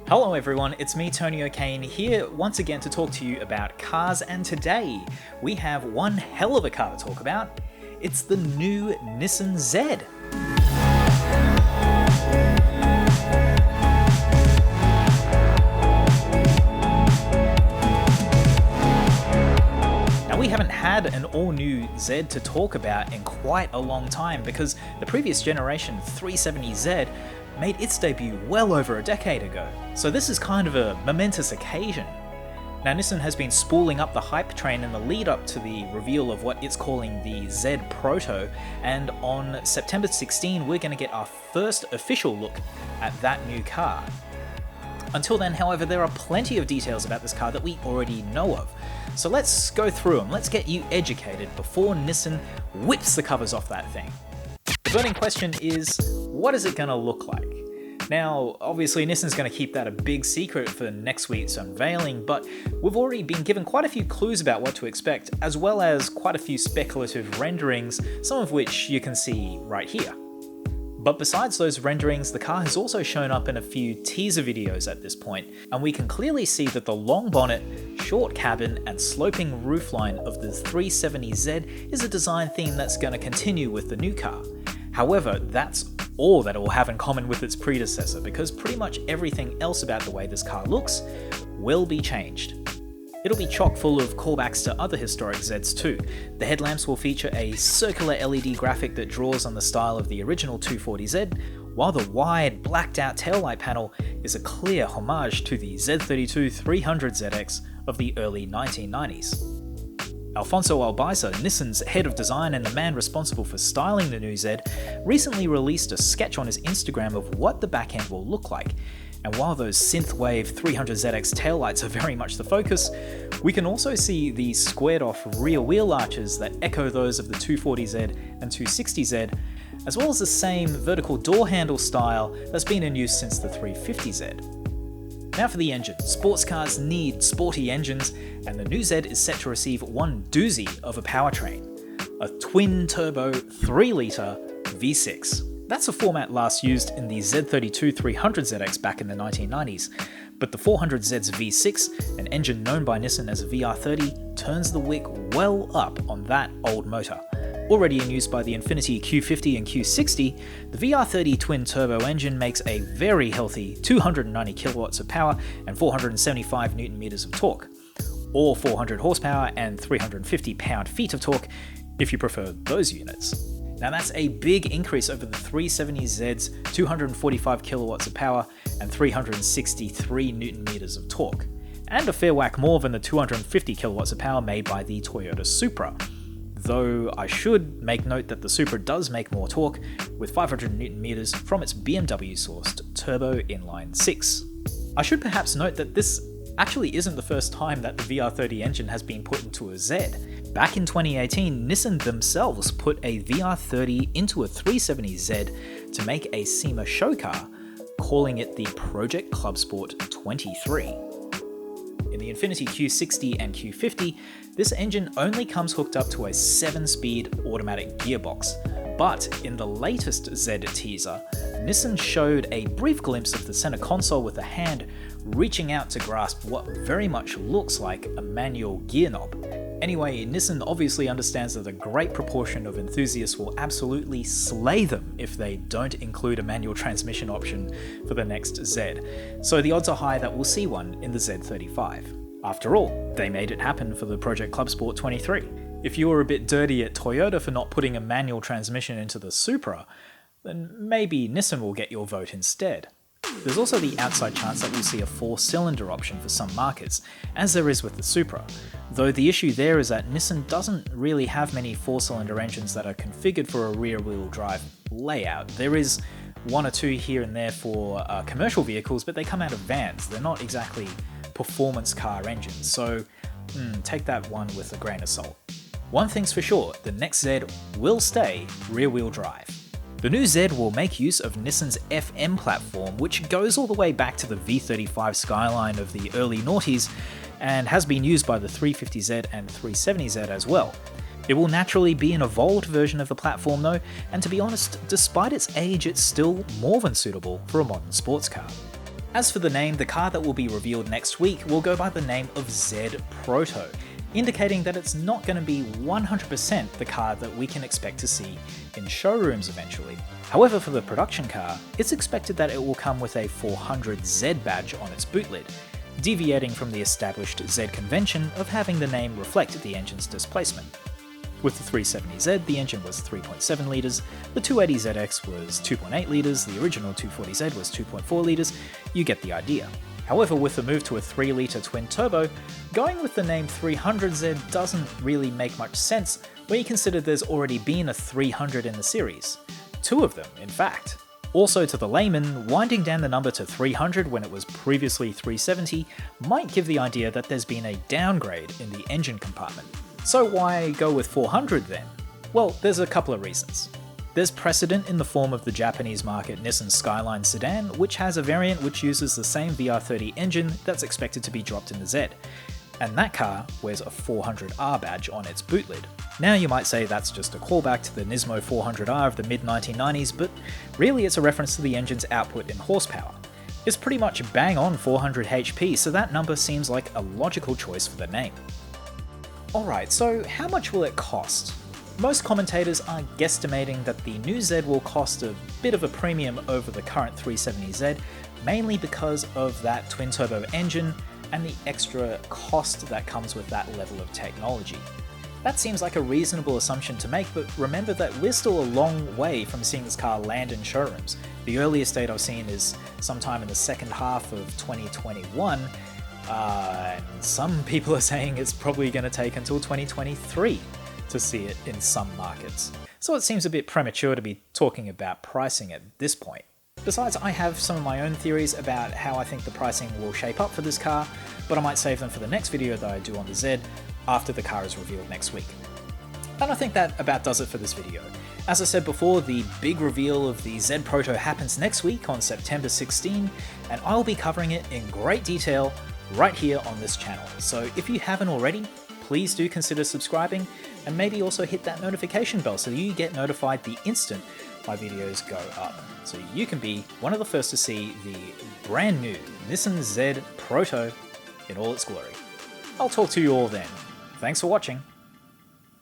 Hello everyone, it's me Tony O'Kane here once again to talk to you about cars, and today we have one hell of a car to talk about. It's the new Nissan Z. Now we haven't had an all-new Z to talk about in quite a long time because the previous generation 370Z made its debut well over a decade ago, so this is kind of a momentous occasion. Now Nissan has been spooling up the hype train in the lead up to the reveal of what it's calling the Z Proto, and on September 16 we're going to get our first official look at that new car. Until then, however, there are plenty of details about this car that we already know of, so let's go through them, let's get you educated before Nissan whips the covers off that thing. The burning question is, what is it going to look like? Now, obviously Nissan's going to keep that a big secret for next week's unveiling, but we've already been given quite a few clues about what to expect, as well as quite a few speculative renderings, some of which you can see right here. But besides those renderings, the car has also shown up in a few teaser videos at this point, and we can clearly see that the long bonnet, short cabin, and sloping roofline of the 370Z is a design theme that's going to continue with the new car. However, that's all that it will have in common with its predecessor, because pretty much everything else about the way this car looks will be changed. It'll be chock full of callbacks to other historic Zs too. The headlamps will feature a circular LED graphic that draws on the style of the original 240Z, while the wide, blacked out taillight panel is a clear homage to the Z32 300ZX of the early 1990s. Alfonso Albaiza, Nissan's head of design and the man responsible for styling the new Z, recently released a sketch on his Instagram of what the back end will look like. And while those synthwave 300ZX taillights are very much the focus, we can also see the squared off rear wheel arches that echo those of the 240Z and 260Z, as well as the same vertical door handle style that's been in use since the 350Z. Now for the engine. Sports cars need sporty engines, and the new Z is set to receive one doozy of a powertrain. A twin-turbo 3-litre V6. That's a format last used in the Z32 300ZX back in the 1990s, but the 400Z's V6, an engine known by Nissan as a VR30, turns the wick well up on that old motor. Already in use by the Infiniti Q50 and Q60, the VR30 twin-turbo engine makes a very healthy 290 kilowatts of power and 475 Nm of torque, or 400 horsepower and 350 pound-feet of torque if you prefer those units. Now that's a big increase over the 370Z's 245 kilowatts of power and 363 Nm of torque, and a fair whack more than the 250 kilowatts of power made by the Toyota Supra. Though I should make note that the Supra does make more torque, with 500 Nm from its BMW-sourced turbo inline 6. I should perhaps note that this actually isn't the first time that the VR30 engine has been put into a Z. Back in 2018, Nissan themselves put a VR30 into a 370Z to make a SEMA show car, calling it the Project Club Sport 23. In the Infiniti Q60 and Q50, this engine only comes hooked up to a 7-speed automatic gearbox, but in the latest Z teaser, Nissan showed a brief glimpse of the center console with a hand reaching out to grasp what very much looks like a manual gear knob. Anyway, Nissan obviously understands that a great proportion of enthusiasts will absolutely slay them if they don't include a manual transmission option for the next Z, so the odds are high that we'll see one in the Z35. After all, they made it happen for the Project Club Sport 23. If you were a bit dirty at Toyota for not putting a manual transmission into the Supra, then maybe Nissan will get your vote instead. There's also the outside chance that we'll see a 4-cylinder option for some markets, as there is with the Supra, though the issue there is that Nissan doesn't really have many 4-cylinder engines that are configured for a rear-wheel drive layout. There is one or two here and there for commercial vehicles, but they come out of vans. They're not exactly performance car engines, so take that one with a grain of salt. One thing's for sure, the next Z will stay rear-wheel drive. The new Z will make use of Nissan's FM platform, which goes all the way back to the V35 Skyline of the early noughties and has been used by the 350Z and 370Z as well. It will naturally be an evolved version of the platform though, and to be honest, despite its age, it's still more than suitable for a modern sports car. As for the name, the car that will be revealed next week will go by the name of Z Proto, indicating that it's not going to be 100% the car that we can expect to see in showrooms eventually. However, for the production car, it's expected that it will come with a 400Z badge on its boot lid, deviating from the established Z convention of having the name reflect the engine's displacement. With the 370Z, the engine was 3.7 litres, the 280ZX was 2.8 litres, the original 240Z was 2.4 litres, you get the idea. However, with the move to a 3-litre twin-turbo, going with the name 300Z doesn't really make much sense when you consider there's already been a 300 in the series. 2 of them, in fact. Also, to the layman, winding down the number to 300 when it was previously 370 might give the idea that there's been a downgrade in the engine compartment. So why go with 400 then? Well, there's a couple of reasons. There's precedent in the form of the Japanese market Nissan Skyline sedan, which has a variant which uses the same VR30 engine that's expected to be dropped in the Z, and that car wears a 400R badge on its boot lid. Now you might say that's just a callback to the Nismo 400R of the mid-1990s, but really it's a reference to the engine's output in horsepower. It's pretty much bang on 400 HP, so that number seems like a logical choice for the name. Alright, so how much will it cost? Most commentators are guesstimating that the new Z will cost a bit of a premium over the current 370Z, mainly because of that twin-turbo engine and the extra cost that comes with that level of technology. That seems like a reasonable assumption to make, but remember that we're still a long way from seeing this car land in showrooms. The earliest date I've seen is sometime in the second half of 2021, and some people are saying it's probably going to take until 2023 to see it in some markets. So it seems a bit premature to be talking about pricing at this point. Besides, I have some of my own theories about how I think the pricing will shape up for this car, but I might save them for the next video that I do on the Z after the car is revealed next week. And I think that about does it for this video. As I said before, the big reveal of the Z Proto happens next week on September 16, and I'll be covering it in great detail right here on this channel. So if you haven't already, please do consider subscribing, and maybe also hit that notification bell so you get notified the instant my videos go up, so you can be one of the first to see the brand new Nissan Z Proto in all its glory. I'll talk to you all then. Thanks for watching.